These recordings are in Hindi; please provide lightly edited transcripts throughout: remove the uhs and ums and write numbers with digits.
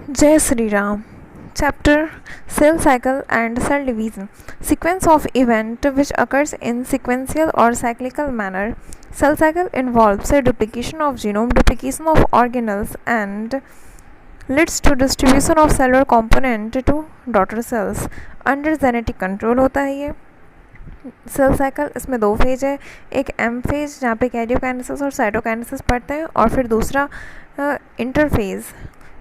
Jai Sri Ram. Chapter Cell Cycle and Cell Division. Sequence of event which occurs in sequential or cyclical manner. Cell cycle involves a duplication of genome, duplication of organelles, and leads to distribution of cellular component to daughter cells. Under genetic control होता है ये सेल साइकिल. इसमें दो फेज है, एक एम फेज जहाँ पे कैरियोकाइनेसिस और साइटोकाइनेसिस पढ़ते हैं, और फिर दूसरा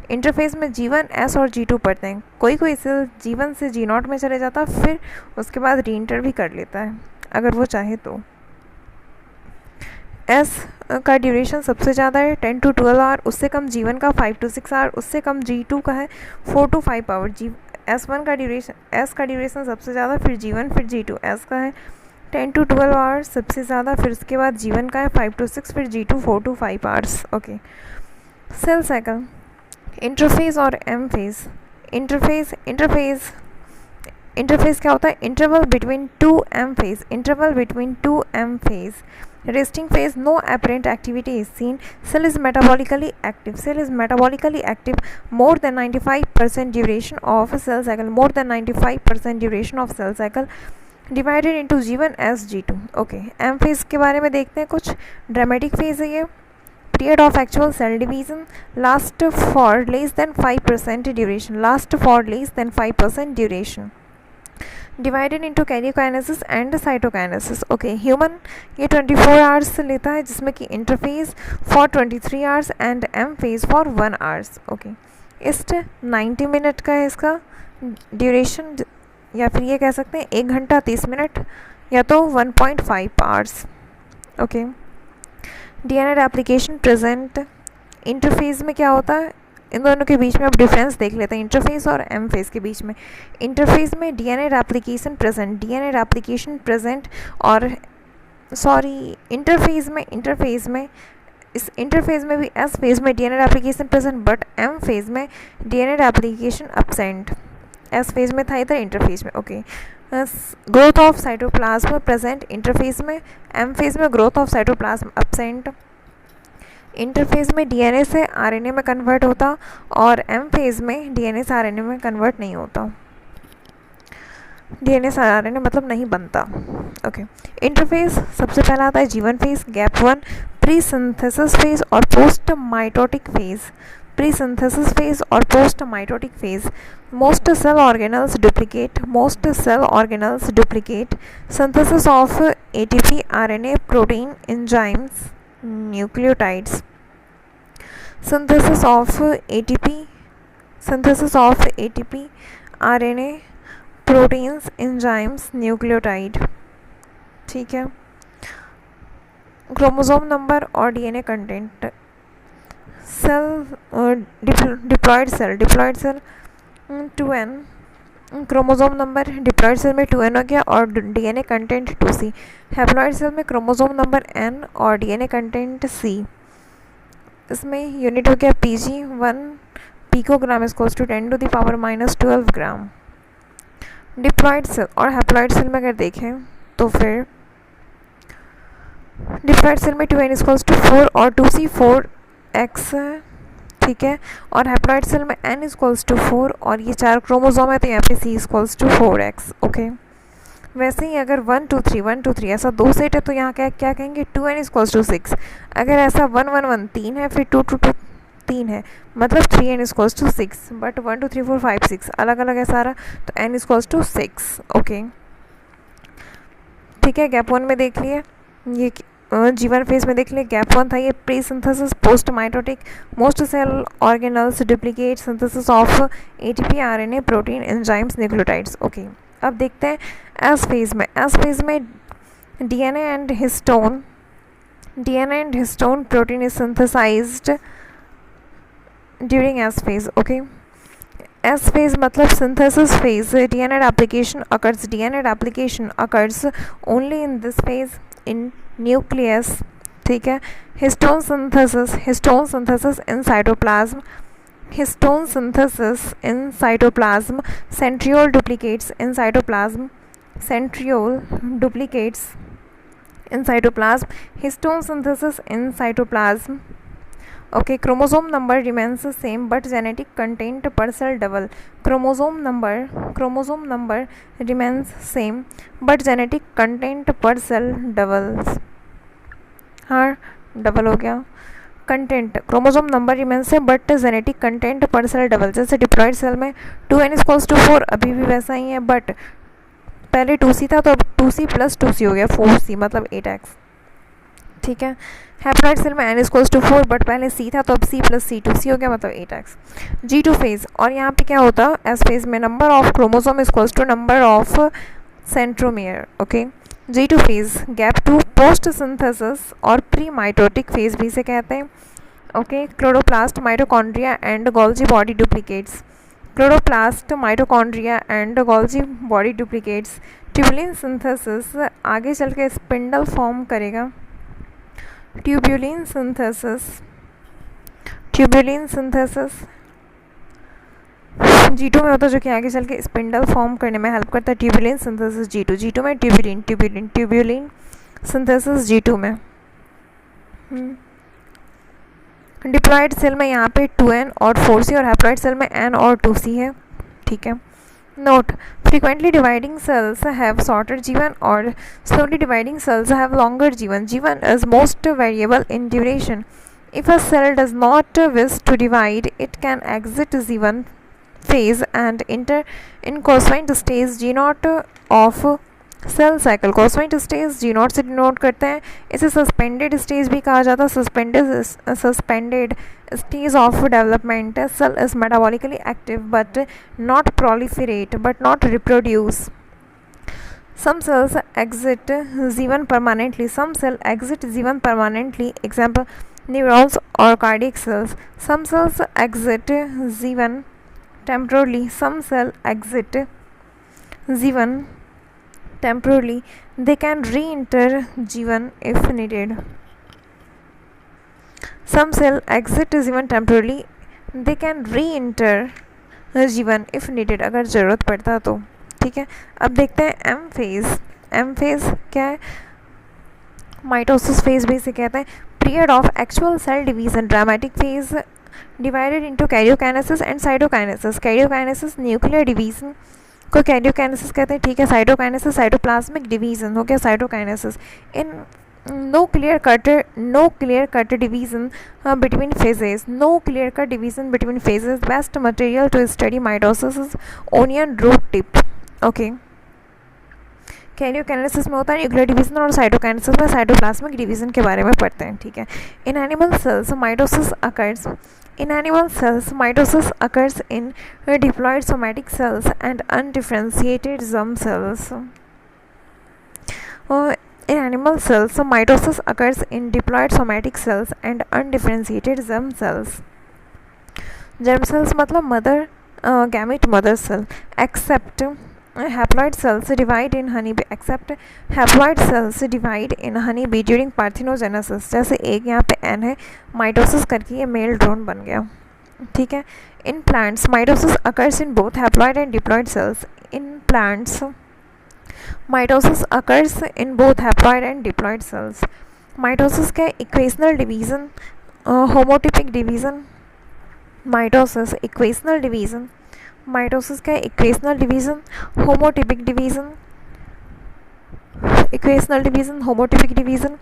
इंटरफेज में G1, S और G2 पढ़ते हैं. कोई सेल G1 से G0 में चले जाता है, फिर उसके बाद रीइंटर भी कर लेता है अगर वो चाहे तो. S का ड्यूरेशन सबसे ज़्यादा है 10 to 12 आवर, उससे कम G1 का 5 to 6 आवर, उससे कम G2 का है 4 to 5 आवर. S1 का ड्यूरेशन सबसे ज़्यादा, फिर G1, फिर G2. S का है 10 to 12 आवर्स सबसे ज़्यादा, फिर उसके बाद G1 का है 5 to 6, फिर G2 4 to 5 hours. Okay. Cell cycle interphase और एम फेज. इंटरफेज क्या होता है? Interval between two M phase. Resting phase, no apparent activity is seen. Cell is metabolically active. More than 95% duration of cell cycle. Divided into G1, S, G2. Okay. M phase के बारे में देखते हैं कुछ. Dramatic phase है ये. Period of actual cell division. Last for less than 5% duration. Divided into karyokinesis and cytokinesis. Okay, human ये 24 hours लेता है, जिसमें कि interphase for 23 hours and M phase for 1 hours. Okay, इस 90 मिनट का है इसका ड्यूरेशन, या फिर ये कह सकते हैं 1 घंटा 30 मिनट, या तो 1.5 hours. Okay. DNA replication present. Interphase में क्या होता है? इन दोनों के बीच में अब डिफरेंस देख लेते हैं, इंटरफेस और एम फेज के बीच में. इंटरफेस में डीएनए रेप्लिकेशन प्रेजेंट, और इंटरफेज में इस इंटरफेज में भी एस फेज में DNA replication present, but M phase में DNA replication absent. S phase में था इधर, इंटरफेज में. Okay. Growth of cytoplasm present interphase में, एम फेज में growth of cytoplasm absent. Interphase में डीएनए से आरएनए में कन्वर्ट होता, और एम फेज में डीएनए से आरएनए में कन्वर्ट नहीं होता. डीएनए से आरएनए मतलब नहीं बनता. ओके. इंटरफेज सबसे पहला आता है G1 phase, gap 1, pre synthesis phase और post mitotic phase. Most cell organelles duplicate. Synthesis of ATP, RNA, protein, enzymes, nucleotides. Synthesis of ATP, RNA, proteins, enzymes, nucleotide. ठीक है. क्रोमोसोम नंबर और DNA content. Diploid cell 2n. Chromosome number diploid cell में 2n हो गया, और DNA content 2c. Haploid cell में क्रोमोसोम नंबर n और डीएनए कंटेंट c. इसमें यूनिट हो गया pg. 1 picogram equals to 10⁻⁻12 gram. Diploid cell और हैप्लॉयड सेल में अगर देखें तो फिर डिप्लॉयड सेल में 2n इक्वल्स टू 4 और 2c 4x. ठीक है. और हैप्लॉयड सेल में n इक्वल्स टू 4 और ये 4 क्रोमोसोम है, तो यहाँ पे c equals to 4x. Okay. वैसे ही अगर 1 2 3 ऐसा दो सेट है, तो यहाँ क्या कहेंगे? 2n equals to 6. अगर ऐसा 1 1 1 3 है, फिर 2 2 2 3 है, मतलब 3n इक्वल्स टू 6. बट 1 2 3 4 5 6 अलग अलग है सारा, तो n इक्वल्स टू 6. ओके. ठीक है. गैप 1 में देख लिए, ये G1 फेज में देख लिए. गैप 1 था ये pre synthesis, post mitotic, most cell organelles duplicate, synthesis of ATP, RNA, protein, enzymes, nucleotides. Okay. अब देखते हैं एस फेज में DNA and histone protein is synthesized during S phase. Okay. S phase मतलब synthesis phase. DNA replication occurs only in this phase in nucleus. ठीक है. Histone synthesis in cytoplasm. Centriole duplicates in cytoplasm. Histone synthesis in cytoplasm. Okay, chromosome number remains the same but genetic content per cell double. Chromosome number remains same but genetic content per cell doubles. हाँ, डबल हो गया. कंटेंट क्रोमोसोम नंबर रिमेंस है बट जेनेटिक कंटेंट पर सेल डबल. जैसे डिप्लॉयड सेल में 2n=4 अभी भी वैसा ही है, बट पहले 2c था तो अब 2c + 2c हो गया 4c, मतलब 8x. ठीक है. हैप्लॉइड सेल में n=4 बट पहले c था तो अब c + c 2c हो गया, मतलब 8x. G2 फेज, और यहाँ पे क्या होता है एस फेज में number of chromosome = number of centromere. Okay. G2 phase, gap 2 post synthesis और प्री माइटोटिक फेज भी से कहते हैं. Okay. Chloroplast, mitochondria and Golgi body duplicates. Chloroplast, mitochondria and Golgi body duplicates. Tubulin synthesis आगे चल के स्पिंडल फॉर्म करेगा. ट्यूबुलिन सिंथेसिस G2 में होता है, जो कि आगे चल के स्पिंडल फॉर्म करने में हेल्प करता है. ट्यूबुलिन सिंथेसिस G2 में ट्यूबुलिन सिंथेसिस G2 में. डिप्लॉयड सेल में यहाँ पे 2n और 4c, और हैप्लॉयड सेल में n और 2c है. ठीक है. Note, frequently dividing cells have shorter G1 और slowly dividing cells have longer G1. G1 is most variable in duration. If a cell does not wish to divide, it can exit G1 phase and enter in cosine stage G0 of cell cycle. कॉस्माइट स्टेज G0 से डिनोट करते हैं. इसे सस्पेंडेड स्टेज भी कहा जाता है. Suspended stage of development. Cell is metabolically active but not proliferate but not reproduce. Some cells exit G1 permanently. Some cell exit G1 permanently. Example, neurons or cardiac cells. Some cells exit G1 temporarily. Some cell exit G1 temporarily. They can re-enter G1 if needed. Some cell exit G1 temporarily. They can re-enter G1 if needed, अगर ज़रूरत पड़ता तो. ठीक है. अब देखते हैं एम फेज. एम फेज क्या है? माइटोसिस फेज भी से कहते हैं. Period of actual cell division. Dramatic phase divided into karyokinesis and cytokinesis. Karyokinesis nuclear division को कैरियोकाइनेसिस कहते हैं. ठीक है. साइटोकाइनेसिस साइटोप्लाज्मिक डिवीजन हो गया cytokinesis. In no clear cut division between phases. No clear cut division between phases. Best material to study mitosis is onion root tip. Okay. Karyokinesis में होता है न्यूक्लियर डिवीजन, और साइटोकाइनेसिस में साइटोप्लाज्मिक डिवीजन के बारे में पढ़ते हैं. ठीक है. In animal cells mitosis occurs. In animal cells, mitosis occurs in diploid somatic cells and undifferentiated germ cells. In animal cells, mitosis occurs in diploid somatic cells and undifferentiated germ cells. Germ cells मतलब mother gamete mother cell. Except haploid cells divide in honeybee. Except haploid cells divide in honeybee during parthenogenesis. जैसे एक यहाँ पे n है, माइटोसिस करके ये मेल ड्रोन बन गया. ठीक है. In plants, mitosis occurs in both haploid and diploid cells. In plants, mitosis occurs in both haploid and diploid cells. Mitosis का equational division, homotypic division. Mitosis equational division. Mitosis का equational division, homotypic division. Equational division, homotypic division.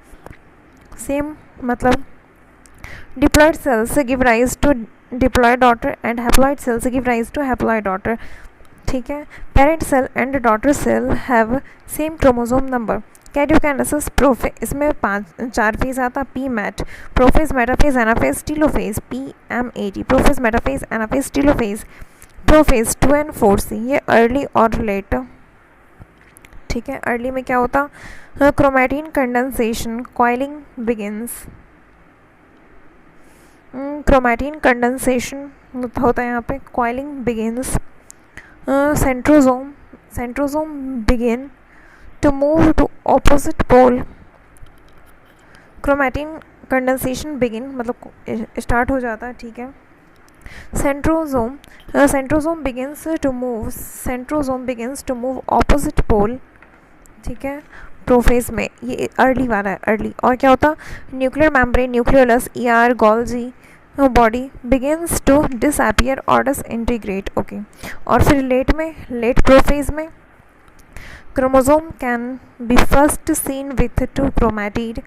Same मतलब diploid cells give rise to diploid daughter and haploid cells give rise to haploid daughter. ठीक है. Parent cell and daughter cell have same chromosome number. Karyokinesis prophase, इसमें 4 फेज आता. P MAT, prophase, metaphase, anaphase, telophase. PMAT, prophase, metaphase, anaphase, telophase. Prophase 2n 4c, ये अर्ली और लेट. ठीक है. अर्ली में क्या होता? Chromatin condensation, coiling begins. Chromatin condensation होता है यहाँ पे, coiling begins. centrosome begin to move to opposite pole. chromatin condensation begin मतलब स्टार्ट हो जाता है. ठीक है. centrosome begins to move opposite pole. ठीक है. प्रोफेज में ये अर्ली वाला है, अर्ली. और क्या होता? Nuclear membrane, nucleolus, ER, Golgi body begins to disappear और डिसइंटीग्रेट। ओके, और फिर लेट में, लेट प्रोफेज में chromosome can be first seen with two chromatid.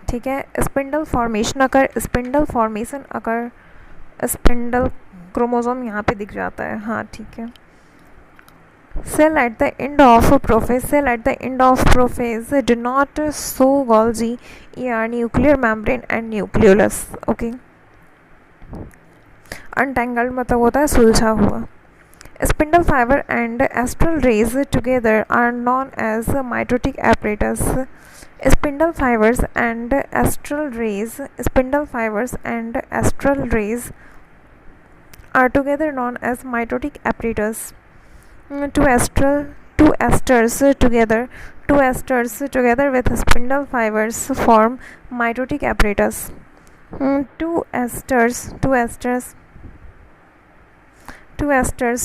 ठीक है, spindle formation occur, spindle formation occur, spindle chromosome यहाँ पे दिख जाता है। हाँ ठीक है। Cell at the end of prophase, cell at the end of prophase do not show Golgi, ER, nuclear membrane and nucleolus. Okay. Untangled मतलब होता है सुलझा हुआ। Spindle fiber and astral rays together are known as mitotic apparatus. Spindle fibers and astral rays, spindle fibers and astral rays are together known as mitotic apparatus. Two esters together with spindle fibers form mitotic apparatus. Two esters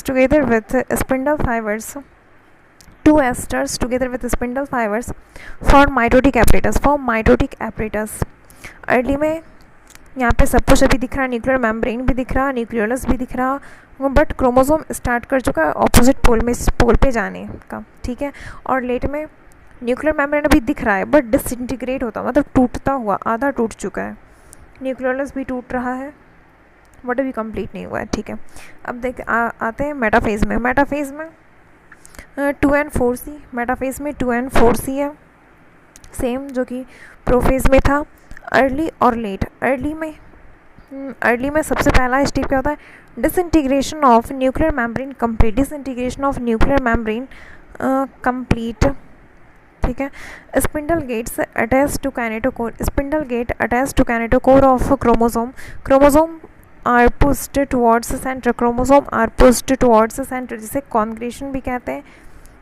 together with spindle fibers form mitotic apparatus. Early में यहाँ पे सब कुछ अभी दिख रहा, न्यूक्लियर मेम्ब्रेन भी दिख रहा, न्यूक्लियोलस भी दिख रहा, बट क्रोमोसोम स्टार्ट कर चुका है ऑपोजिट पोल पे जाने का। ठीक है, और लेट में न्यूक्लियर मेम्ब्रेन अभी दिख रहा है बट डिसइंटीग्रेट होता, मतलब टूटता हुआ, आधा टूट चुका है। न्यूक्लियोलस भी टूट रहा है बट अभी कंप्लीट नहीं हुआ है। ठीक है, अब आते हैं मेटाफेज में। मेटाफेज में 2n4C, मेटाफेज में 2n4C है, सेम जो कि प्रोफेज में था। अर्ली और लेट, अर्ली में सबसे पहला स्टेप क्या होता है, disintegration of nuclear membrane complete, disintegration of nuclear membrane complete. ठीक है, spindle gets attach to kinetochore, spindle get attach to kinetochore of chromosome, chromosome are pushed towards centre, chromosome are pushed towards centre, जिसे कॉन्ग्रेशन भी कहते हैं।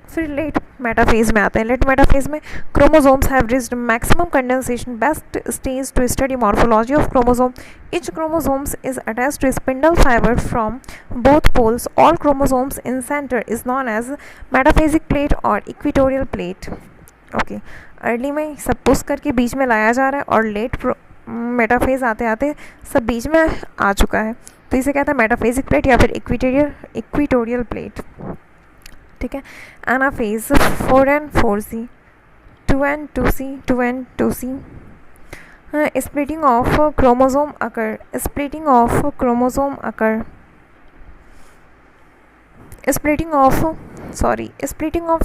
फिर लेट मेटाफेज में आते हैं। लेट मेटाफेज में chromosomes have reached maximum condensation, best stage to study morphology of chromosome. Each chromosome is attached to a spindle fiber from both poles. All chromosomes in center is known as metaphasic plate or equatorial plate. Okay, early में सब पुश करके बीच में लाया जा रहा है और लेट मेटाफेज आते आते सब बीच में आ चुका है, तो इसे कहता है मेटाफेजिक प्लेट या फिर इक्विटोरियल प्लेट। ठीक है, anaphase 4n4C, 2n2C, 2n2C। Splitting of chromosome occur, splitting of chromosome occur, splitting of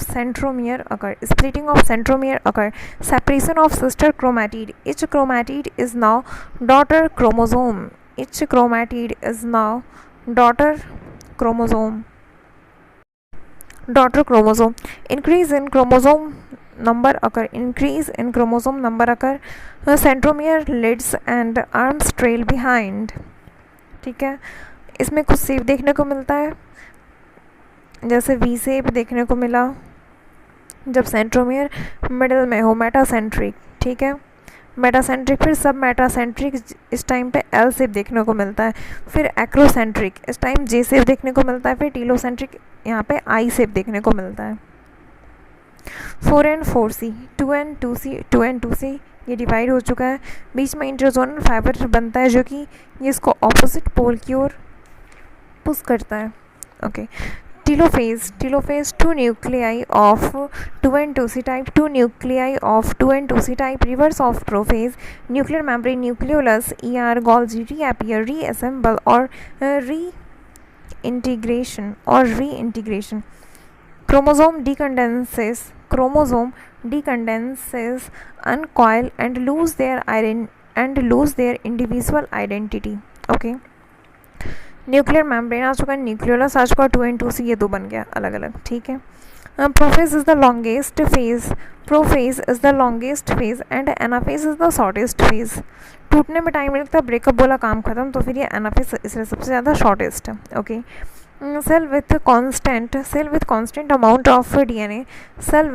centromere occur, splitting of centromere occur, separation of sister chromatid, each chromatid is now daughter chromosome, each chromatid is now daughter chromosome, increase in chromosome number occur, increase in chromosome number occur, centromere leads and arms trail behind। ठीक है, इसमें कुछ शेप देखने को मिलता है, जैसे वी शेप देखने को मिला जब सेंट्रोमियर मिडिल में हो, मेटासेंट्रिक। ठीक है, मेटासेंट्रिक, फिर सब मेटासेंट्रिक, इस टाइम पे एल शेप देखने को मिलता है, फिर एक्रोसेंट्रिक, इस टाइम जे शेप देखने को मिलता है, फिर टीलोसेंट्रिक, यहाँ पे आई शेप देखने को मिलता है। 4n4C, 2n2C, 2n2C ये डिवाइड हो चुका है, बीच में इंटरजोनल फाइबर बनता है जो कि ये इसको ऑपोजिट पोल की ओर पुश करता है। Okay, telophase, two nuclei of 2n2C type, two nuclei of 2n2C type, reverse of prophase, nuclear membrane, nucleolus, ER, Golgi, reappear, reassemble और reintegration. Chromosome decondenses, uncoil and lose their individual identity. Okay, nuclear membrane आ चुका है, न्यूक्लियोलस आ चुका है, 2n2C ये दो बन गया अलग अलग। ठीक है, prophase is the longest phase, and anaphase is the shortest phase. टूटने में टाइम लगता है, ब्रेकअप बोला काम खत्म, तो फिर ये एनाफेज इसलिए सबसे ज़्यादा शॉर्टेस्ट है। Okay, cell with constant amount of DNA, cell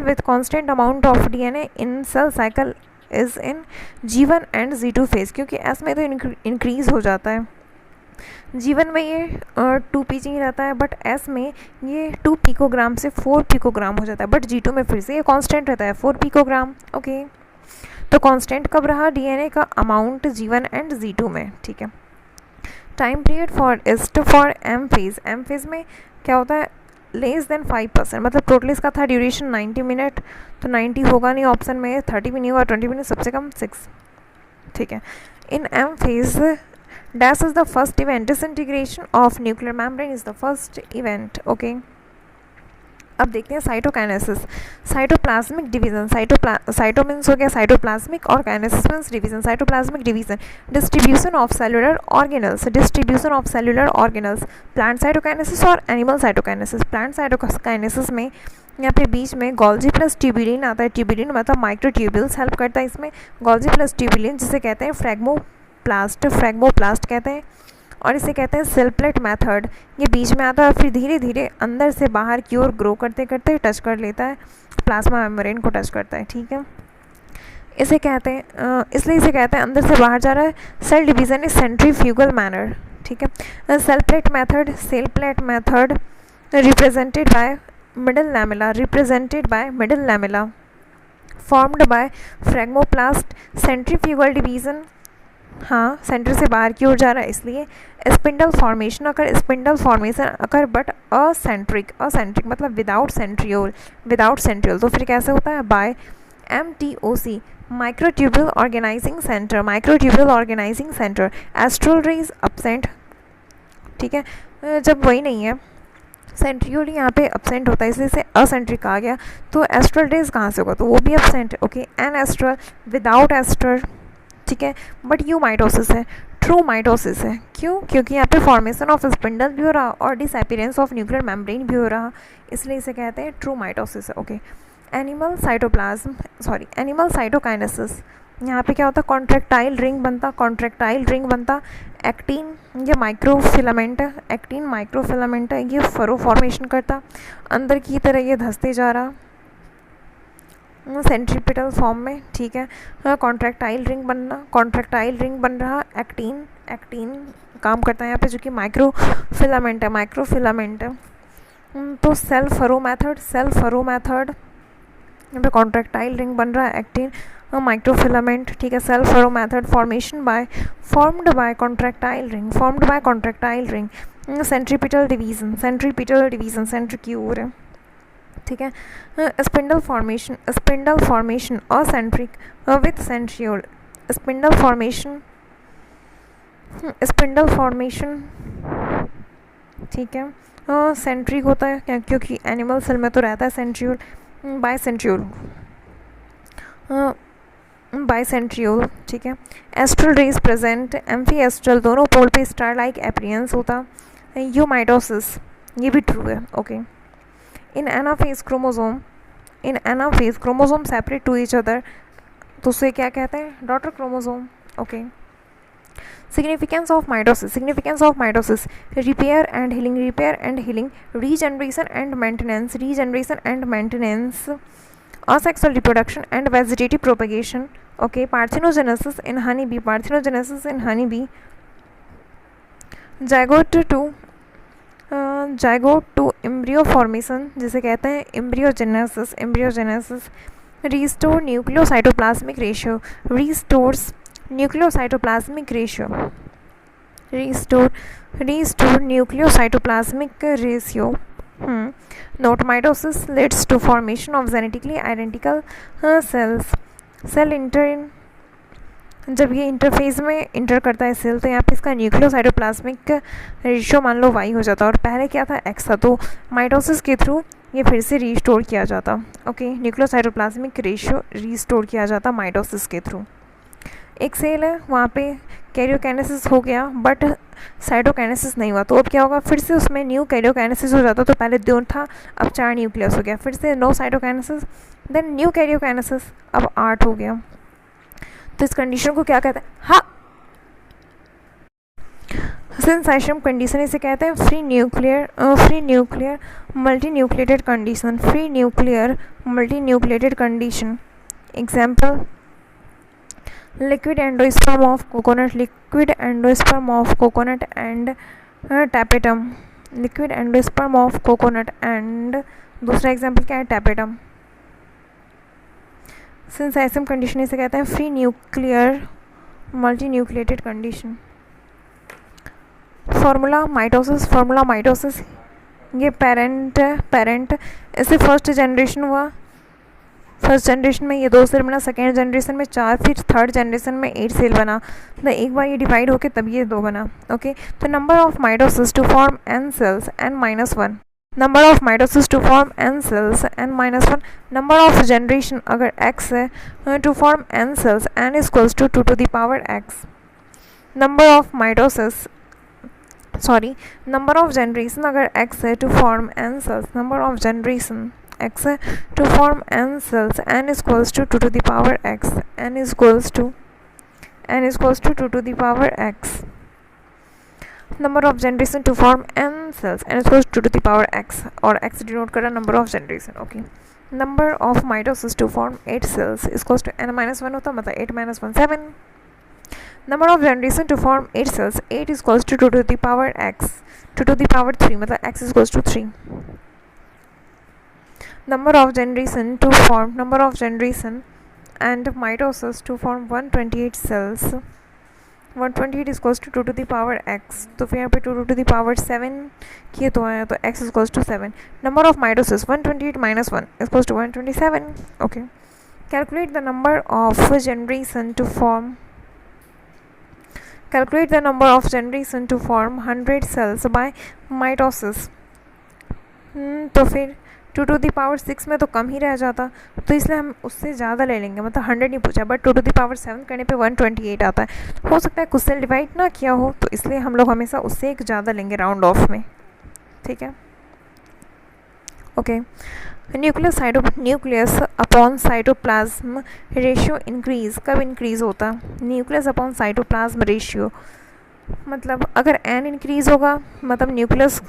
with constant amount of DNA in cell cycle is in G1 and G2 phase, क्योंकि S में तो इंक्रीज हो जाता है, G1 में ये 2 पीचिंग रहता है, बट S में ये 2 पिकोग्राम से 4 पिकोग्राम हो जाता है, बट G2 में फिर से ये कांस्टेंट रहता है 4 पिकोग्राम। ओके, तो कांस्टेंट कब रहा डीएनए का अमाउंट G1 एंड G2 में, ठीक है। Time period for east for M phase में क्या होता है, लेस देन 5%, मतलब टोटल इसका था ड्यूरेशन 90 मिनट, तो 90 होगा नहीं ऑप्शन में, 30 भी नहीं होगा, 20 मिनट सबसे कम 6, ठीक है। In M phase dash is the first event, disintegration of nuclear membrane is the first event, okay. अब देखते हैं cytokinesis, cytoplasmic division, cyto means हो गया साइटोप्लाज्मिक और kinesis means division. Cytoplasmic division, distribution of cellular organelles, distribution of cellular organelles, plant cytokinesis और एनिमल साइटोकाइनेसिस। प्लांट साइटोकाइनेसिस में यहाँ पे बीच में गोल्जी प्लस ट्यूबुलिन आता है, ट्यूबुलिन मतलब माइक्रोट्यूब्यूल्स हेल्प करता है इसमें, गोल्जी प्लस ट्यूबुलिन जिसे कहते हैं फ्रैग्मोप्लास्ट कहते हैं, और इसे कहते हैं सेल प्लेट मेथड। ये बीच में आता है और फिर धीरे धीरे अंदर से बाहर की ओर ग्रो करते करते टच कर लेता है, प्लाज्मा मेम्ब्रेन को टच करता है, ठीक है। इसे कहते हैं इसलिए इसे कहते हैं अंदर से बाहर जा रहा है। Cell division is centrifugal manner, ठीक है। Cell plate method represented by middle lamella formed by phragmoplast. Centrifugal division, हाँ, सेंटर से बाहर की ओर जा रहा है इसलिए। Spindle formation occur but acentric मतलब विदाउट सेंट्रियोल, तो फिर कैसे होता है, by MTOC microtubule organizing centre. Astral rays absent, ठीक है, जब वही नहीं है सेंट्रियोल यहाँ पे अपसेंट होता है इसलिए से असेंट्रिक आ गया, तो एस्ट्रल रेज कहाँ से होगा, तो वो भी absent, okay. Anastral without aster, ठीक है, बट यू माइटोसिस है, ट्रू माइटोसिस है, क्यों, क्योंकि यहाँ पे फॉर्मेशन ऑफ स्पिंडल भी हो रहा और डिसअपीयरेंस ऑफ न्यूक्लियर मेम्ब्रेन भी हो रहा, इसलिए इसे कहते हैं ट्रू माइटोसिस है, ओके। एनिमल साइटोकाइनेसिस, यहाँ पे क्या होता है, कॉन्ट्रैक्टाइल रिंग बनता, एक्टिन ये माइक्रोफिलामेंट है, ये फरो फॉर्मेशन करता, अंदर की तरह ये धंसते जा रहा सेंट्रीपिटल फॉर्म में, ठीक है। कॉन्ट्रैक्टाइल रिंग बन रहा, एक्टिन काम करता है यहाँ पे जो कि माइक्रोफिलामेंट है। तो सेल फरो मेथड यहाँ पे कॉन्ट्रैक्टाइल रिंग बन रहा है, एक्टिन माइक्रोफिलामेंट, ठीक है। Cell furrow method formed by contractile ring, centripetal division, सेंट्रीक्यूर, ठीक है। Spindle formation acentric with centriole, spindle formation, ठीक है, सेंट्रिक होता है क्योंकि एनिमल सेल में तो रहता है सेंट्रियोल, बाइसेंट्रियोल, ठीक है। Astral rays present, amphiastral दोनों पोल पे स्टार लाइक अपीयरेंस होता, यूमाइटोसिस ये भी ट्रू है, okay. In anaphase chromosome separate to each other, तो उसे क्या कहते हैं, daughter chromosome, okay. Significance of mitosis, repair and healing, regeneration and maintenance, asexual reproduction and vegetative propagation, okay. Parthenogenesis in honeybee, zygote to embryo formation जिसे कहते हैं embryogenesis, restore nucleocytoplasmic ratio, Not mitosis leads to formation of genetically identical cells. Cell जब ये इंटरफेज में इंटर करता है सेल, तो यहाँ पे इसका न्यूक्लियोसाइटोप्लाज्मिक रेशियो मान लो y हो जाता, और पहले क्या था x था, तो माइटोसिस के थ्रू ये फिर से रीस्टोर किया जाता, ओके। न्यूक्लियोसाइटोप्लाज्मिक रेशियो रीस्टोर किया जाता माइटोसिस के थ्रू। एक सेल है वहाँ पे कैरियोकाइनेसिस हो गया बट साइटोकाइनेसिस नहीं हुआ, तो अब क्या होगा, फिर से उसमें न्यू कैरियोकाइनेसिस हो जाता, तो पहले 2 था अब 4 न्यूक्लियस हो गया, फिर से no cytokinesis, then new karyokinesis, अब 8 हो गया। तो इस कंडीशन को क्या कहते हैं, हाँ, सिंसाइशम कंडीशन इसे कहते हैं free nuclear multi nucleated condition. Example, liquid endosperm of coconut and tapetum, दूसरा एग्जाम्पल क्या है, tapetum। सिंथेसिस कंडीशन इसे कहते हैं free nuclear multi nucleated condition. Formula mitosis ये पेरेंट इससे फर्स्ट जनरेशन हुआ, फर्स्ट जनरेशन में ये 2 सेल बना, सेकेंड जनरेशन में 4, फिर थर्ड जनरेशन में 8 सेल बना, मतलब एक बार ये डिवाइड होके तब ये 2 बना। ओके, तो number of mitosis to form n cells n-1, number of mitosis to form n cells n-1, number of generation अगर x है to form n cells n equals to 2 to the power x, number of mitosis number of generation अगर x है to form n cells, number of generation x है to form n cells n equals to 2 to the power x, n equals to 2 to the power x, number of generation to form n cells n equals to 2 to the power x, और x denote कर रहा number of generation। Okay, number of mitosis to form 8 cells equals to n-1 होता, मतलब 8 - 1 7, number of generation to form 8 cells 8 equals to 2 to the power x, 2 to the power 3, मतलब x equals to 3, number of generation and mitosis to form 128 cells, 128 is equals to 2 to the power x, तो फिर यहाँ पे 2 to the power 7 किए तो आया, तो x is equals to 7, number of mitosis 128 - 1 is equals to 127। okay, calculate the number of generation to form 100 cells by mitosis। तो फिर 2 to the power 6 में तो कम ही रह जाता, तो इसलिए हम उससे ज़्यादा ले लेंगे, मतलब 100 नहीं पूछा, बट 2 to the power 7 करने पे 128 आता है। हो सकता है कुछ सेल डिवाइड ना किया हो, तो इसलिए हम लोग हमेशा उससे एक ज़्यादा लेंगे राउंड ऑफ में, ठीक है। Okay, nucleus upon cytoplasm ratio increase कब इंक्रीज होता? न्यूक्लियस अपॉन साइटोप्लाज्म रेशियो, मतलब अगर n इंक्रीज़ होगा मतलब न्यूक्लियस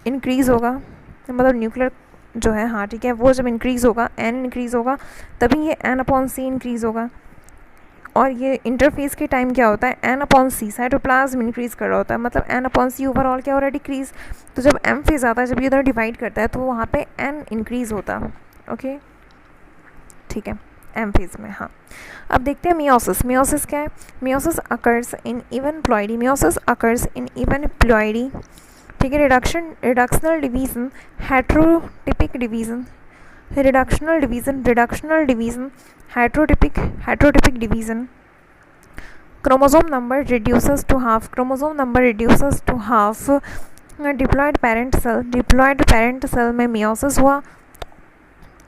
इंक्रीज़ होगा, मतलब न्यूक्लियर जो है, हाँ ठीक है, वो जब इंक्रीज़ होगा n इंक्रीज़ होगा तभी ये n/c इंक्रीज़ होगा। और ये इंटरफेस के टाइम क्या होता है, n/c साइटोप्लाज्म इंक्रीज़ कर रहा होता है, मतलब n/c ओवरऑल क्या हो रहा है, डिक्रीज़। तो जब m फेज आता है, जब ये उधर डिवाइड करता है तो वहाँ पे n इंक्रीज़ होता है। ओके ठीक है, m फेज में। हाँ, अब देखते हैं मियोसिस। मियोसिस क्या है? Meiosis occurs in even ploidy, meiosis occurs in even ploidy, ठीक है। Reductional division, heterotypic division, reductional division, heterotypic division. Chromosome number reduces to half, diploid parent cell में मियोसिस हुआ,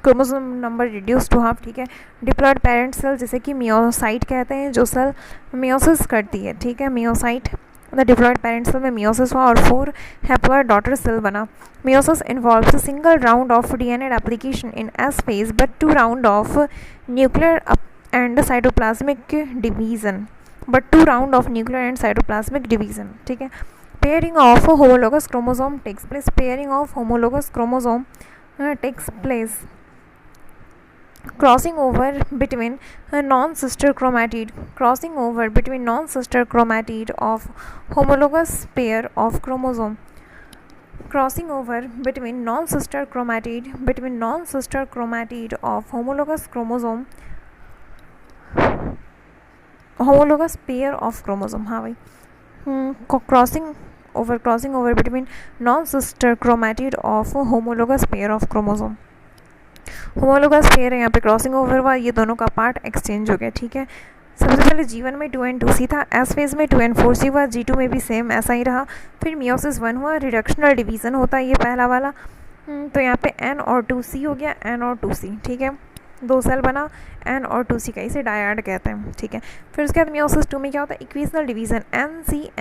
chromosome number reduce to half, ठीक है। डिप्लॉयड पेरेंट सेल जिसे कि मियोसाइट कहते हैं, जो सेल मियोसिस करती है, ठीक है, meiocyte. The diploid parent cell में मियोसिस हुआ और 4 हैप्लॉयड डॉटर सेल बना। Meiosis involves a single round of DNA application in S phase but 2 round of nuclear and cytoplasmic division, ठीक है। Pairing of homologous chromosome takes place, crossing over between non-sister chromatid of homologous pair of chromosome, crossing over between non-sister chromatid of homologous pair of chromosome। हाँ भाई, crossing over between non-sister chromatid of homologous pair of chromosome। Homologous pair है, यहाँ पे क्रॉसिंग ओवर हुआ, ये दोनों का पार्ट एक्सचेंज हो गया, ठीक है। सबसे पहले G1 में 2n2c था, एस फेज में 2n4c हुआ, G2 में भी सेम ऐसा ही रहा। फिर मियोसिस 1 हुआ, रिडक्शनल डिवीज़न होता है ये पहला वाला, तो यहाँ पे n और 2c हो गया, n और 2c, ठीक है, 2 सेल बना n और 2c का, इसे डायड कहते हैं, ठीक है। फिर उसके बाद मियोसिस 2 में क्या होता है, इक्वेशनल डिवीज़न, NC।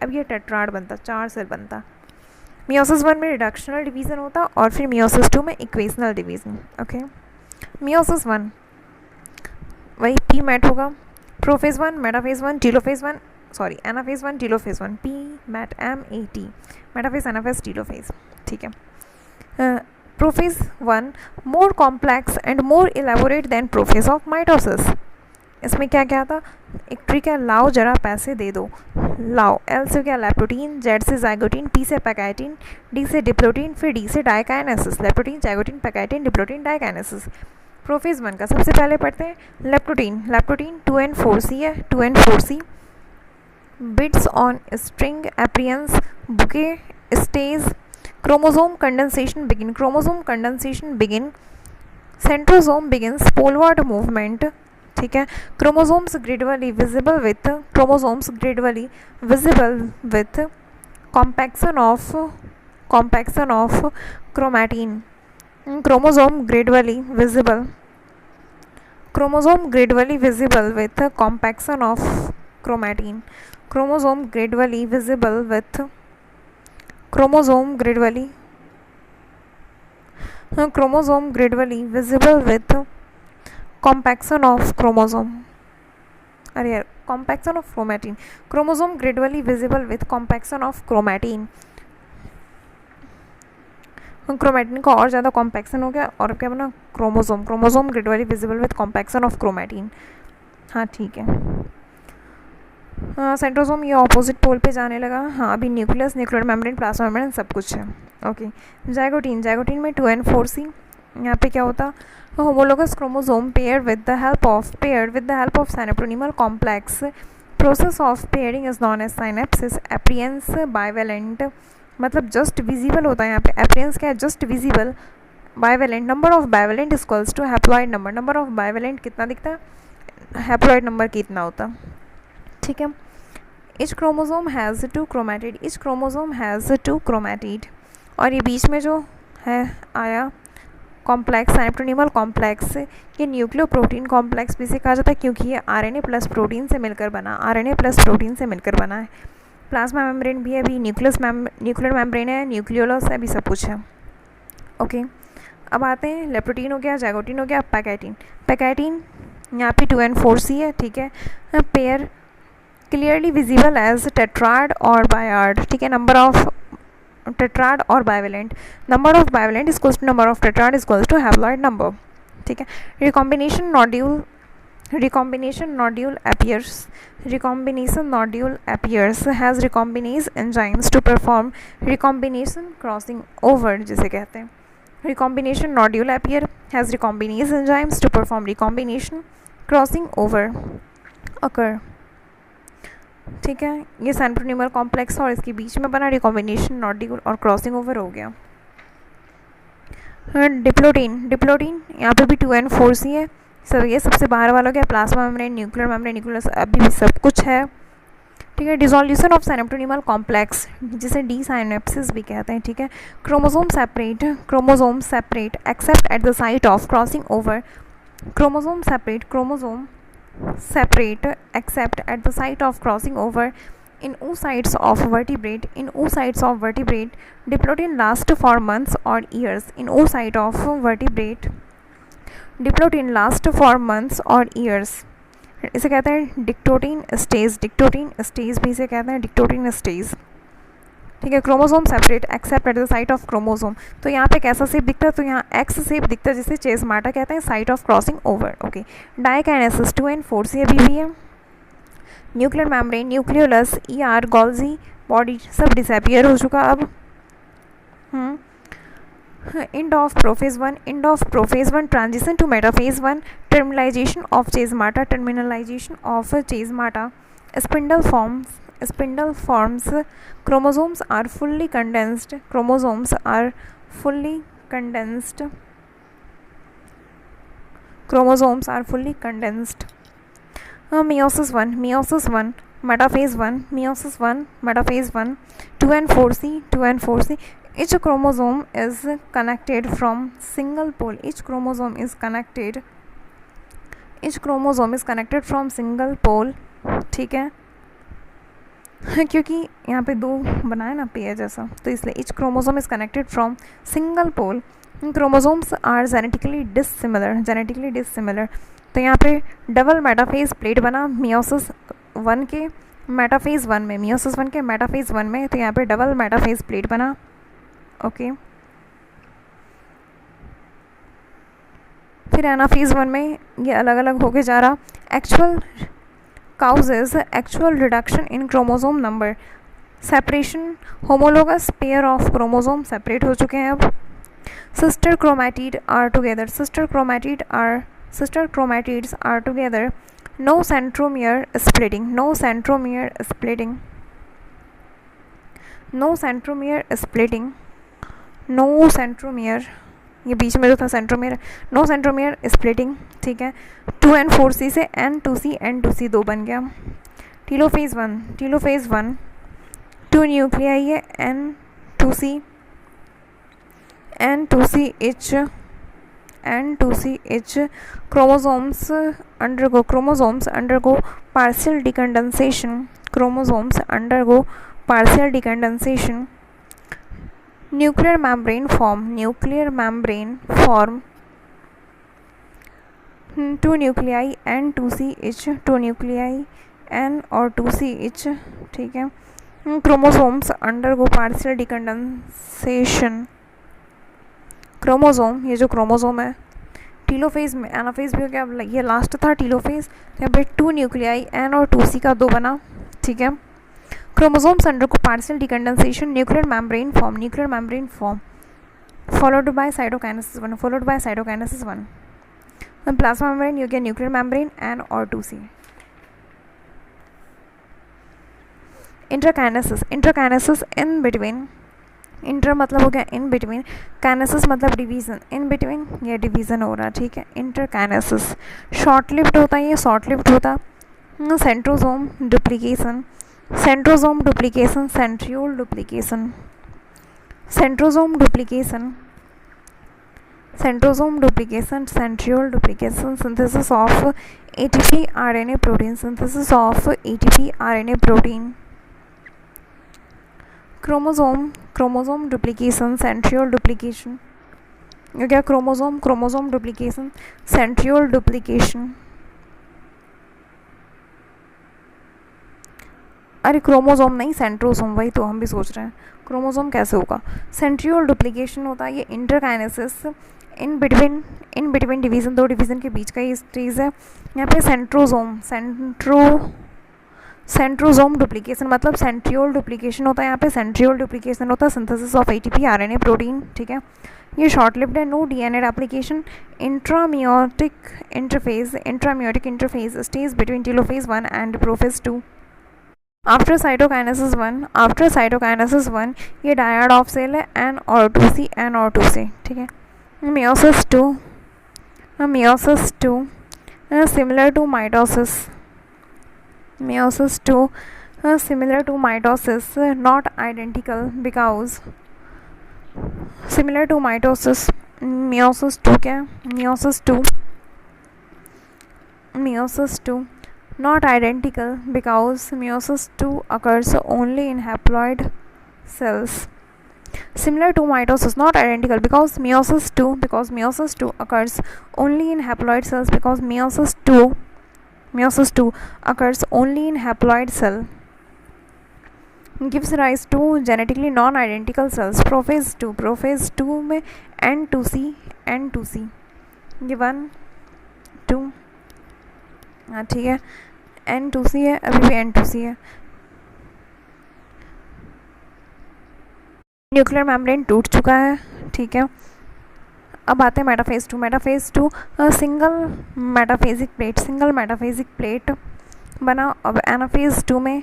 अब ये टेट्राड बनता, 4 सेल बनता। मियोसिस 1 में रिडक्शनल डिवीज़न होता और फिर मियोसिस 2 में इक्वेशनल डिवीज़न। ओके, मियोसिस 1 वही पी मैट होगा, prophase 1, metaphase 1, telophase 1, sorry anaphase 1, telophase 1, P MAT MAT, metaphase, anaphase, telophase, ठीक है। Prophase 1 more complex and more elaborate than prophase of mitosis. इसमें क्या क्या था, एक ट्रिक है, लाओ जरा पैसे दे दो, लाओ। एल से क्या, लैप्टोटीन, जेड से जाइगोटीन, पी से पैकाइटिन, डी से डिप्लोटीन, फिर डी से diakinesis, leptotene, zygotene, pachytene, diplotene, diakinesis. Prophase 1 का सबसे पहले पढ़ते हैं लेप्टोटीन। लेप्टोटीन 2N4C है, 2N4C beads on string appearance bouquet stage chromosome condensation begin, chromosome condensation begin, centrosome begins poleward movement, ठीक है। Chromosomes gradually visible with, chromosomes gradually visible with compaction of chromatin, chromosome gradually visible, chromosome gradually visible with compaction of chromatin, chromosome gradually visible with, chromosome gradually visible with compaction of chromosome, अरे यार compaction of chromatin, chromosome gradually visible with compaction of chromatin, chromatin का और ज़्यादा कॉम्पैक्शन हो गया और क्या बना chromosome, chromosome gradually visible with compaction of chromatin. हाँ ठीक है। सेंट्रोसोम ये ऑपोजिट पोल पे जाने लगा। हाँ अभी nucleus, nuclear membrane, plasma membrane सब कुछ है। ओके जाइगोटीन, जाइगोटीन में 2N4C, यहाँ पे क्या होता homologous chromosome pair with the help of synaptonemal complex, process of pairing is known as synapsis, appearance bivalent, मतलब जस्ट विजिबल होता है यहाँ पे, एप्रियंस क्या है just visible, bivalent, number of bivalent equals to haploid number, number of bivalent कितना दिखता है हैप्लॉइड नंबर कितना होता, ठीक है। Each chromosome has 2 chromatid, each chromosome has 2 chromatid, और ये बीच में जो है आया कॉम्प्लेक्स साइनेप्रोनिमल कॉम्प्लेक्स, ये न्यूक्लियो प्रोटीन कॉम्प्लेक्स भी से कहा जाता है क्योंकि ये आरएनए प्लस प्रोटीन से मिलकर बना, आरएनए प्लस प्रोटीन से मिलकर बना है। प्लाज्मा मेम्ब्रेन भी है, अभी न्यूक्लियर मेम्ब्रेन है, न्यूक्लियोलस है, अभी सब कुछ है। ओके अब आते हैं लेप्टोटीन हो गया, जाइगोटीन हो गया, पैकेटीन। पैकेटीन यहाँ पे 2N4C है, ठीक है। Pair clearly visible as tetrad और बायार्ड, ठीक है। नंबर ऑफ टेट्राड और bivalent, number of bivalent equals to number of tetrad equals to haploid number, ठीक है। Recombination nodule appears, recombination nodule appears, has recombinase enzymes to perform recombination crossing over जिसे कहते हैं। recombination nodule appear, has recombinase enzymes to perform recombination crossing over occur, ठीक है। ये सेंट्रोनिमल कॉम्प्लेक्स और इसके बीच में बना रिकॉम्बिनेशन नॉड्यूल और क्रॉसिंग ओवर हो गया। डिप्लोटीन, डिप्लोटीन यहाँ पे भी 2N4C है, सर ये सबसे बाहर वाला क्या plasma membrane, nuclear membrane, nucleus अभी भी सब कुछ है, ठीक है। डिसोल्यूशन ऑफ साइनेप्रोनिमल कॉम्प्लेक्स जिसे डी साइनेप्सिस भी कहते हैं, ठीक है। Chromosome separate accept eight the site of crossing over, chromosome separate except at the site of crossing over in oocytes of vertebrate, diplotin lasts for months or years, in oocyte of vertebrate diplotin lasts for months or years, इसे कहते हैं डिक्टोटिन स्टेज भी इसे कहते हैं डिक्टोटिन स्टेज, ठीक है। Chromosome separate accept eight the site of chromosome, तो यहाँ पे कैसा शेप दिखता है, तो यहाँ एक्स शेप दिखता है जिसे चेस्माटा कहते हैं, site of crossing over. Okay diakinesis 2N4C अभी भी है। Nuclear membrane, nucleolus, ER, Golgi body सब डिसअपियर हो चुका अब। End of prophase 1, transition to metaphase 1, terminalization of chesmata, spindle forms, chromosomes are fully condensed, meiosis 1, metaphase 1, 2N4C, each chromosome is connected from single pole, ठीक है। क्योंकि यहाँ पे दो बनाए ना पेयर जैसा, तो इसलिए each chromosome is connected from single pole, chromosomes are genetically dissimilar, तो यहाँ पे डबल मेटाफेज प्लेट बना मियोसिस 1 के मेटाफेज 1 में, तो यहाँ पे डबल मेटाफेज प्लेट बना। ओके फिर एनाफेज 1 में ये अलग अलग होके जा रहा। Actual reduction in chromosome number, separation, homologous pair of chromosome separate हो चुके हैं अब। Sister chromatid are together. Sister chromatids are together. No centromere splitting. No centromere splitting. No centromere splitting. No centromere, ये बीच में जो था सेंट्रोमियर, नो सेंट्रोमियर स्प्लिटिंग. ठीक है. 2N4C से N2C N2C 2 बन गया. टीलोफेज वन 2 न्यूक्लियाई है N2C N2CH. Chromosomes undergo partial decondensation. Nuclear membrane form. 2 nuclei N2CH, 2 nuclei N और 2CH. ठीक है. Chromosomes undergo partial decondensation. Chromosome, ये जो क्रोमोसोम है, टीलोफेज में, एनाफेज भी हो गया. अब ये लास्ट था टीलोफेज. यहाँ पे 2 न्यूक्लियाई N और 2C का 2 बना. ठीक है. Chromosomes undergo partial decondension, nuclear membrane form, followed by cytokinesis 1. Then plasma membrane, you get nuclear membrane N or 2C. Interkinesis in between. Inter मतलब हो गया इन बिटवीन, काइनेसिस मतलब डिवीजन, इन बिटवीन ये डिवीजन हो रहा. ठीक है. इंटरकाइनेसिस शॉर्ट लिव्ड होता है, ये शॉर्ट लिव्ड होता. Centrosome duplication, centrosome duplication, centriole duplication, centrosome duplication, centrosome duplication, centriole duplication, synthesis of ATP RNA protein, synthesis of ATP RNA protein, chromosome duplication, centriole duplication. ये क्या क्रोमोसोम डुप्लीकेशन, सेंट्रियोल डुप्लीकेशन. अरे क्रोमोसोम नहीं, सेंट्रोसोम, वही तो हम भी सोच रहे हैं क्रोमोसोम कैसे होगा. सेंट्रियोल डुप्लीकेशन होता है ये interkinesis in between division, 2 division के बीच का ये स्टेज है. यहाँ पे सेंट्रोसोम डुप्लीकेशन मतलब सेंट्रियोल डुप्लीकेशन होता है. यहाँ पे सेंट्रियोल डुप्लीकेशन होता है synthesis of ATP RNA protein. ठीक है. ये शॉर्ट लिव्ड है. No DNA application. Intrameiotic interphase stage between telophase 1 and prophase 2. After cytokinesis 1 ये डायड ऑफ सेल है N और 2C. ठीक है. Meiosis 2 similar to mitosis. Meiosis 2 similar to mitosis, not identical because similar to mitosis. Meiosis 2 क्या है? Meiosis 2 not identical because meiosis 2 occurs only in haploid cells. Similar to mitosis, not identical because meiosis 2 occurs only in haploid cells because meiosis 2 occurs only in haploid cell. Gives rise to genetically non-identical cells. Prophase 2 में N2C ये 1 2. हाँ ठीक है. N2C है, अभी भी N2C है. न्यूक्लियर मेम्ब्रेन टूट चुका है. ठीक है. अब आते हैं मेटाफेज 2 सिंगल मेटाफेजिक प्लेट बना. अब एनाफेज 2 में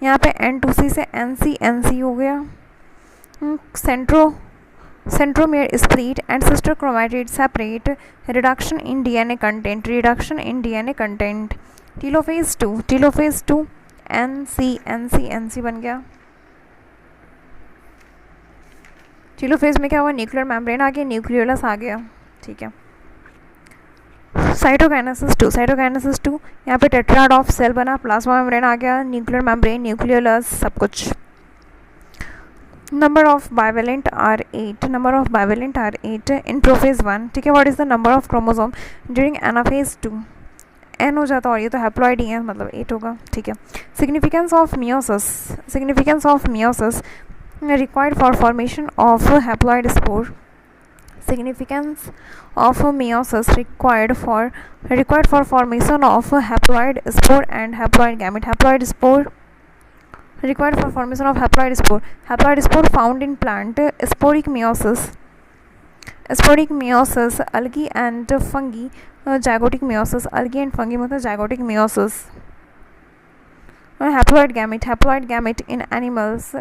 यहाँ पे N2C से NC हो गया. Centromere split and sister chromatid separate. Reduction in DNA content. Telophase 2 NC बन गया. टीलोफेज में क्या हुआ? न्यूक्लियर मेम्ब्रेन आ गया, न्यूक्लियोलस आ गया. ठीक है. साइटोकाइनेसिस 2 यहाँ पे टेट्राड ऑफ सेल बना, प्लाज्मा मेम्ब्रेन आ गया, न्यूक्लियर मेम्ब्रेन, न्यूक्लियोलस, सब कुछ. Number of bivalent are 8 in prophase 1. ठीक है. What is the number of chromosome during anaphase 2? N हो जाता और ये तो हैप्लॉइड ही है, मतलब 8 होगा. ठीक है. Significance of meiosis required for formation of haploid spore. Significance of meiosis required for formation of haploid spore and haploid gamete. Haploid spore required for formation of haploid spore found in plant. Sporic meiosis sporic meiosis algae and fungi, zygotic meiosis algae and fungi मतलब zygotic meiosis. Haploid gamete in animals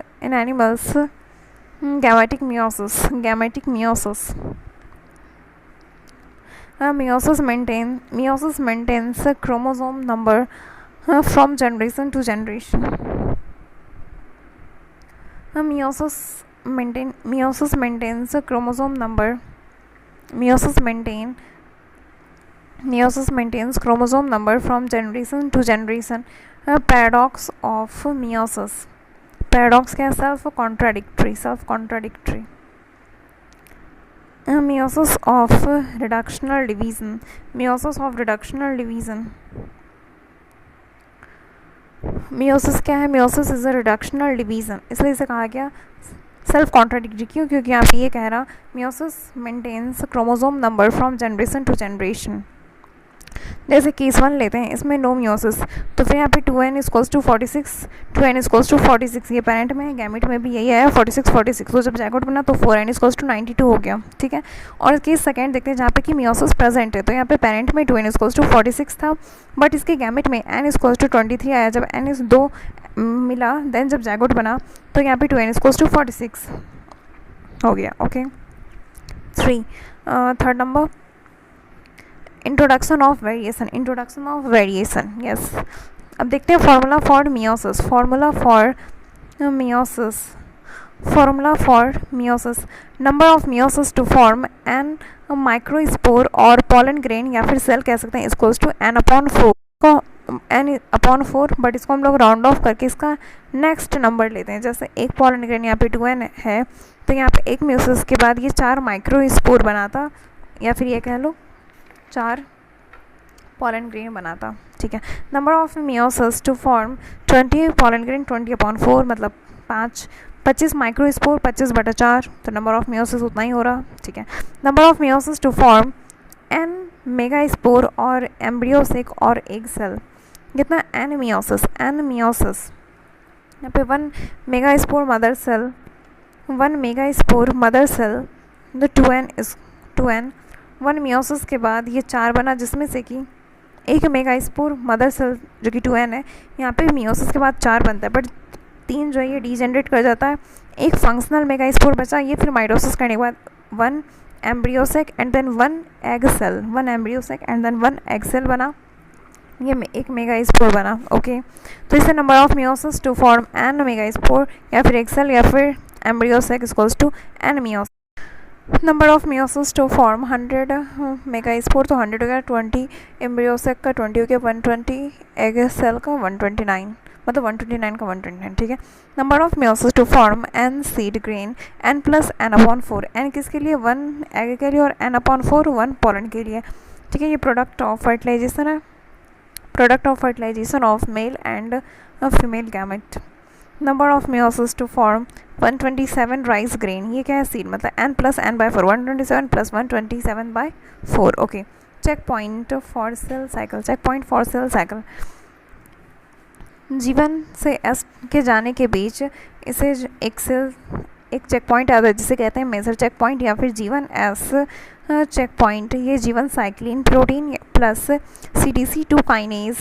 gametic meiosis. Meiosis maintains chromosome number from generation to generation. Meiosis maintains chromosome number. Meiosis maintains chromosome number from generation to generation. Paradox of meiosis. Paradox क्या? self contradictory. Meiosis of reductional division. Meiosis क्या है? Meiosis is a reductional division, इसलिए इसे कहा गया सेल्फ कॉन्ट्राडिक्टरी. क्यों? क्योंकि यहाँ पे ये कह रहा meiosis maintains chromosome number from generation to generation. जैसे केस 1 लेते हैं, इसमें नो मियोसिस, तो फिर यहाँ पे 2n इक्वल्स टू 46 ये पेरेंट में है, गैमेट में भी यही आया 46. तो जब जैगोट बना तो 4n इक्वल्स टू 92 हो गया. ठीक है. और केस सेकेंड देखते हैं जहाँ पे कि मियोसिस प्रेजेंट है. तो यहाँ पे पेरेंट में 2n इक्वल्स टू 46 था, बट इसके गैमेट में n इक्वल्स टू 23 आया. जब n इस 2 मिला, देन जब जैगोट बना तो यहाँ पे 2n इक्वल्स टू 46 हो गया. ओके. 3 third number, introduction of variation. Yes. अब देखते हैं formula for meiosis. Number of meiosis to form N microspore और पॉलन ग्रेन या फिर सेल कह सकते हैं इक्वल्स टू n/4, बट इसको हम लोग राउंड ऑफ करके इसका नेक्स्ट नंबर लेते हैं. जैसे एक पॉलन ग्रेन यहाँ पे 2n है, तो यहाँ पे एक मियोसिस के बाद ये 4 माइक्रोस्पोर बनाता, या फिर ये कह लो 4 पॉलन ग्रेन बनाता. ठीक है. Number of meiosis to form 20 pollen grain 20/4 मतलब 25 माइक्रोस्पोर 25/4, तो नंबर ऑफ मियोसिस उतना ही हो रहा. ठीक है. Number of meiosis to form n megaspore और एम्ब्रियोसेक और एग सेल, कितना? n meiosis. यहाँ पे 1 मेगास्पोर मदर सेल, तो 2n 1 मियोसिस के बाद ये 4 बना, जिसमें से कि एक मेगास्पोर मदर सेल जो कि 2n है, यहाँ पे मियोसिस के बाद 4 बनता है, बट 3 जो है ये डीजेनरेट कर जाता है. एक फंक्शनल मेगास्पोर बचा, ये फिर माइटोसिस करने के बाद 1 embryo sac and then 1 egg cell, 1 embryo sac and then 1 egg cell बना, ये एक मेगास्पोर बना. ओके. तो इससे number of meiosis to form n megaspore या फिर एग सेल या फिर embryo sac equals to n meiosis. Number of meiosis to form 100 megaspore, तो 100 हो गया, 20 एम्ब्रियोसेक का 20 हो गया, 120 एग सेल का 129, मतलब 129 का 129. ठीक है. Number of meiosis to form n seed grain, n plus n/4, n किसके लिए? 1 एग के लिए, और n/4 1 पॉलन के लिए. ठीक है. ये प्रोडक्ट ऑफ फर्टिलाइजेशन है, of male and female gamete. Number of meiosis to form 127 rice grain, ये क्या है? सीड, मतलब n plus n/4, 127 plus 127/4. Okay. Checkpoint for cell cycle. जीवन से S के जाने के बीच इसे एक चेक पॉइंट आता है जिसे कहते हैं मेजर चेक पॉइंट या फिर जीवन S चेक पॉइंट. ये जीवन cyclin protein plus CDC2 kinase.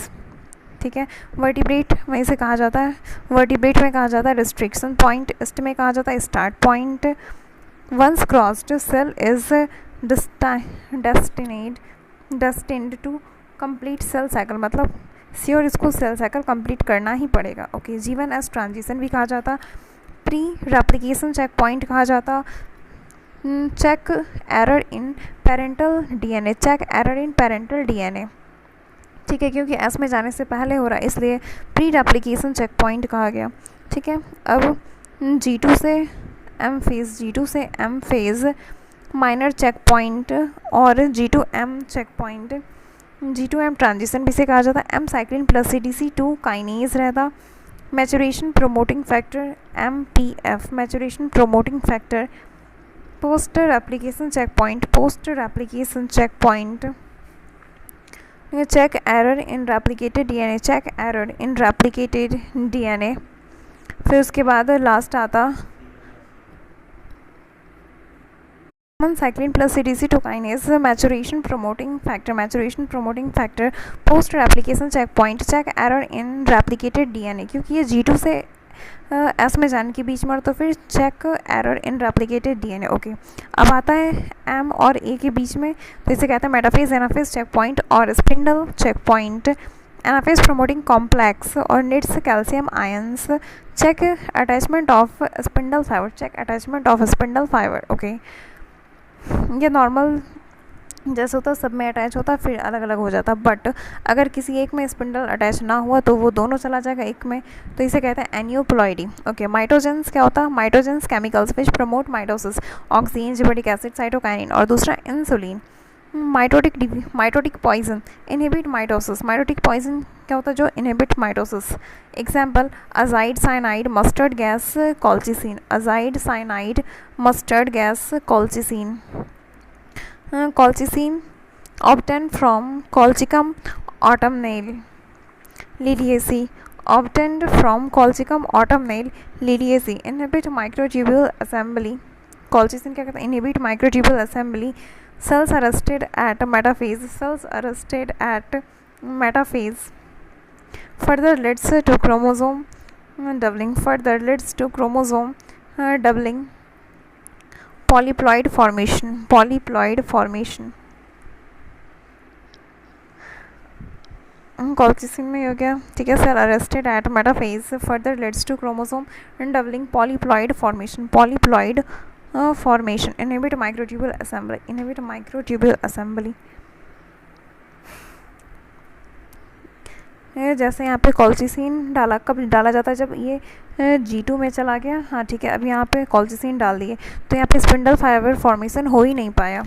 ठीक है. वर्टिब्रेट में इसे कहा जाता है, रिस्ट्रिक्शन पॉइंट, इस्ट में कहा जाता है start point. Once crossed cell is destined to complete cell cycle, मतलब श्योर इसको सेल साइकिल कंप्लीट करना ही पड़ेगा. ओके. जीवन एस ट्रांजिशन भी कहा जाता, प्री रेप्लिकेशन चेक पॉइंट कहा जाता, check error in parental DNA. ठीक है. क्योंकि एस में जाने से पहले हो रहा है, इसलिए प्री रेप्लिकेशन चेक पॉइंट कहा गया. ठीक है. अब G2 से M phase minor check point और G2M check point, G2M transition भी से कहा जाता है. M cyclin plus CDC2 kinase रहता. Maturation promoting factor MPF, post replication check point, check error in replicated DNA. फिर उसके बाद लास्ट आता cyclin plus CDC to kinase maturation promoting factor post replication checkpoint check error in replicated DNA, क्योंकि ये G2 से एस में जाने के बीच में, तो फिर check error in replicated DNA. Okay, अब आता है एम और ए के बीच में, तो इसे कहते हैं मेटाफेज एनाफेज चेक पॉइंट और spindle check point. Anaphase promoting complex और निट्स calcium ions check attachment of spindle fibre. Okay, ये नॉर्मल जैसे होता है सब में अटैच होता, फिर अलग अलग हो जाता, बट अगर किसी एक में स्पिंडल अटैच ना हुआ तो वो दोनों चला जाएगा एक में, तो इसे कहते हैं एनियोप्लॉइडी। ओके, माइटोजेंस क्या होता है? Mitogens chemicals which promote mitosis, oxygen, gibberellic acid, cytokinin, और दूसरा insulin. Mitotic poison inhibit mitosis. Mitotic poison क्या होता है? जो inhibit mitosis. Example azide cyanide mustard gas colchicine. Azide cyanide mustard gas colchicine. Colchicine obtained from Colchicum autumnale liliaceae. Obtained from Colchicum autumnale liliaceae. Inhibit microtubule assembly. Colchicine क्या कहता है? Inhibit microtubule assembly. Cells arrested at metaphase. Further leads to chromosome doubling. Polyploid formation. Colchicine में हो गया, ठीक है। Cell arrested at metaphase further leads to chromosome doubling. Polyploid formation inhibit microtubule assembly. जैसे यहाँ पे कॉल्चिसिन डाला, कब डाला जाता है? जब ये G2 में चला गया। हाँ ठीक है, अब यहाँ पे कॉल्चिसिन डाल दिए तो यहाँ पे स्पिंडल फाइबर फॉर्मेशन हो ही नहीं पाया,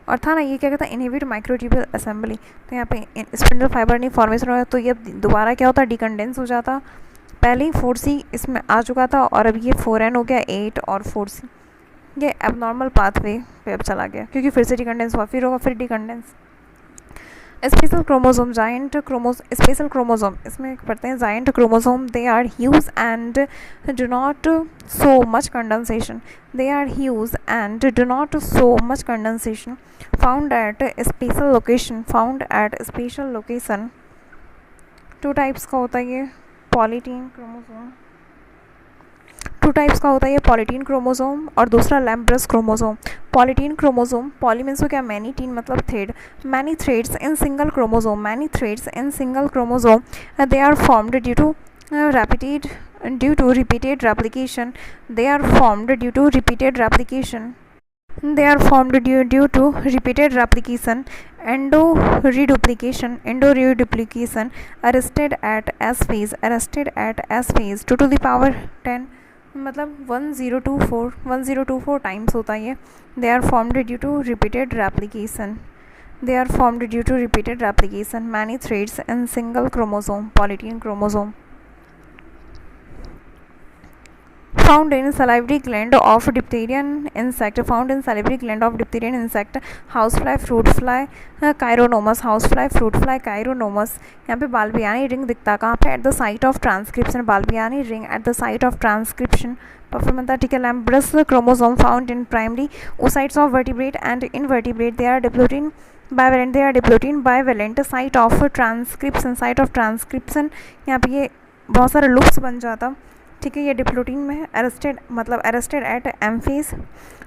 और था ना ये क्या कहता है? Inhibit microtubule assembly. तो यहाँ पे स्पिंडल फाइबर नहीं फॉर्मेशन हो, तो ये दोबारा क्या होता? डिकंडेंस हो जाता। पहले ही 4C इसमें आ चुका था और अब ये 4N हो गया, 8 और 4C। ये एबनॉर्मल पाथवे पे अब चला गया, क्योंकि फिर से डिकंडेंस हुआ, फिर होगा फिर डिकंडेंस। स्पेशल क्रोमोसोम इसमें पढ़ते हैं giant chromosome. They are huge and do not so much condensation. Found at special location. Two types का होता है ये पॉलीटीन क्रोमोसोम और दूसरा lampbrush chromosome. Polytene chromosome, poly means क्या? मैनी, टीन मतलब thread. Many threads in single chromosome. They are formed due to repeated replication. Endo-reduplication arrested at S phase 2 to the power 10, मतलब 1024 टाइम्स होता है ये। They are formed due to repeated replication. Many threads in single chromosome, polytene chromosome. Found in salivary gland of diphtherian insect. Housefly, fruit fly, chironomus. यहाँ पे बाल्बियानी रिंग दिखता कहाँ पे? At the site of transcription. Balbiani ring at the site of transcription perform बनता है, ठीक है। Lampbrush chromosome found in primary oocytes of vertebrate and invertebrate. They are diplotin bivalent. Site of transcription यहाँ पे ये बहुत सारे लूप्स बन जाता, ठीक है। ये डिप्लोटीन में अरेस्टेड एट एम फेज,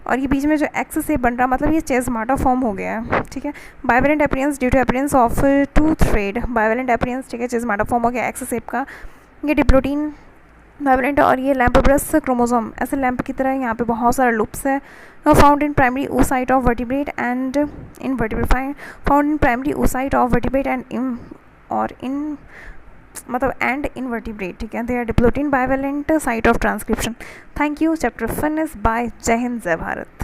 और ये बीच में जो एक्स से बन रहा, मतलब ये चेस्माटा फॉर्म हो गया है, ठीक है। Bivalent appearance due to appearance of 2 thread. Bivalent appearance, ठीक है, चेस्माटा फॉर्म हो गया एक्स शेप का। ये डिप्लोटीन बाइवेलेंट, और ये लैम्ब्रस क्रोमोसोम ऐसे लैम्प की तरह यहाँ पे बहुत सारे लूप्स है। Found in primary oocyte of vertebrate and invertebrate. Found in primary oocyte of vertebrate and invertebrate, ठीक है। They are diplotene bivalent site of transcription. Thank you. Chapter finish bye. जय हिंद, जय भारत।